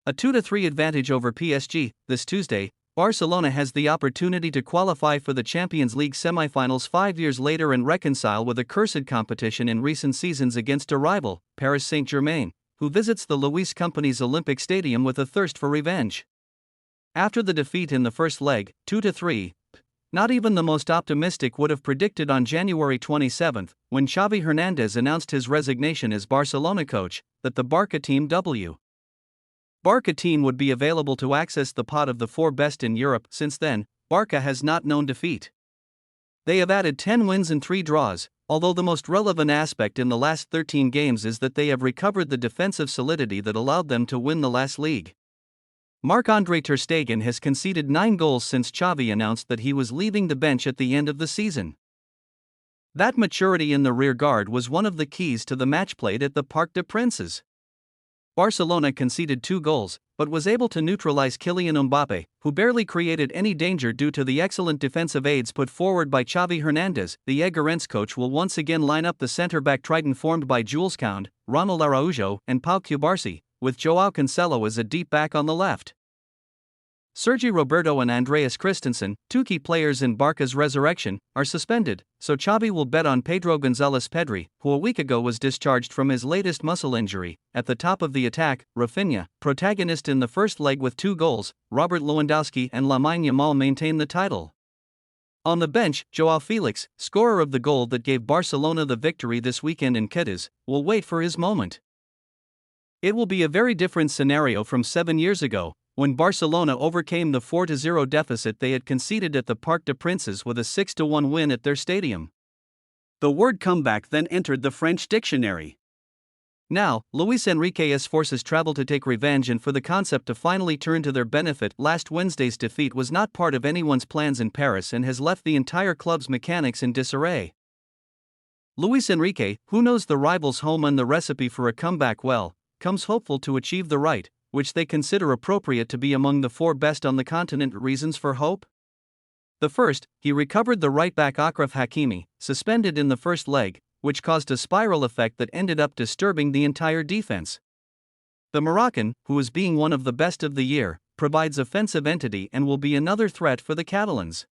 A 2-3 advantage over PSG. This Tuesday, Barcelona has the opportunity to qualify for the Champions League semi-finals 5 years later and reconcile with a cursed competition in recent seasons against a rival, Paris Saint-Germain, who visits the Louis Company's Olympic Stadium with a thirst for revenge. After the defeat in the first leg, 2-3, not even the most optimistic would have predicted on January 27, when Xavi Hernandez announced his resignation as Barcelona coach, that the Barca team would be available to access the pot of the 4 best in Europe. Since then, Barca has not known defeat. They have added 10 wins and 3 draws, although the most relevant aspect in the last 13 games is that they have recovered the defensive solidity that allowed them to win the last league. Marc-Andre ter Stegen has conceded 9 goals since Xavi announced that he was leaving the bench at the end of the season. That maturity in the rearguard was one of the keys to the match played at the Parc des Princes. Barcelona conceded 2 goals, but was able to neutralize Kylian Mbappé, who barely created any danger due to the excellent defensive aids put forward by Xavi Hernandez. The Eguerens coach will once again line up the centre-back trident formed by Jules Koundé, Ronald Araujo, and Pau Cubarsí, with Joao Cancelo as a deep back on the left. Sergi Roberto and Andreas Christensen, 2 key players in Barca's resurrection, are suspended, so Xavi will bet on Pedro González Pedri, who a week ago was discharged from his latest muscle injury. At the top of the attack, Rafinha, protagonist in the first leg with 2 goals, Robert Lewandowski and Lamine Yamal maintain the title. On the bench, Joao Felix, scorer of the goal that gave Barcelona the victory this weekend in Cadiz, will wait for his moment. It will be a very different scenario from 7 years ago, when Barcelona overcame the 4-0 deficit they had conceded at the Parc des Princes with a 6-1 win at their stadium. The word comeback then entered the French dictionary. Now, Luis Enrique's forces travel to take revenge and for the concept to finally turn to their benefit. Last Wednesday's defeat was not part of anyone's plans in Paris and has left the entire club's mechanics in disarray. Luis Enrique, who knows the rival's home and the recipe for a comeback well, comes hopeful to achieve the right, which they consider appropriate to be among the 4 best on the continent. Reasons for hope? The first, he recovered the right-back Achraf Hakimi, suspended in the first leg, which caused a spiral effect that ended up disturbing the entire defense. The Moroccan, who is being one of the best of the year, provides offensive entity and will be another threat for the Catalans.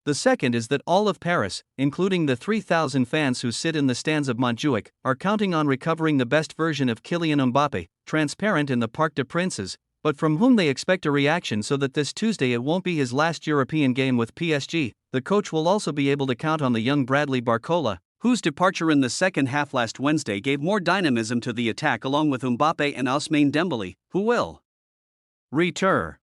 The second is that all of Paris, including the 3,000 fans who sit in the stands of Montjuic, are counting on recovering the best version of Kylian Mbappé, transparent in the Parc des Princes, but from whom they expect a reaction so that this Tuesday it won't be his last European game with PSG. The coach will also be able to count on the young Bradley Barcola, whose departure in the second half last Wednesday gave more dynamism to the attack, along with Mbappé and Ousmane Dembélé, who will return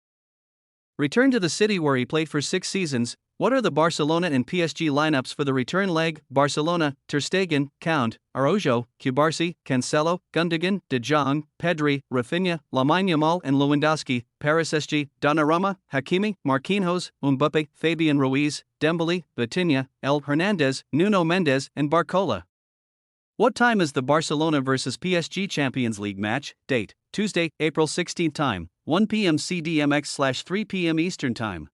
to the city where he played for 6 seasons. What are the Barcelona and PSG lineups for the return leg? Barcelona: ter Stegen, Koundé, Araujo, Cubarsí, Cancelo, Gundogan, De Jong, Pedri, Rafinha, Lamine Yamal and Lewandowski. Paris SG: Donnarumma, Hakimi, Marquinhos, Mbappé, Fabian Ruiz, Dembélé, Vitinha, Hernandez, Nuno Mendes and Barcola. What time is the Barcelona vs PSG Champions League match? Date: Tuesday, April 16. Time: 1 p.m. CDMX/3 p.m. Eastern Time.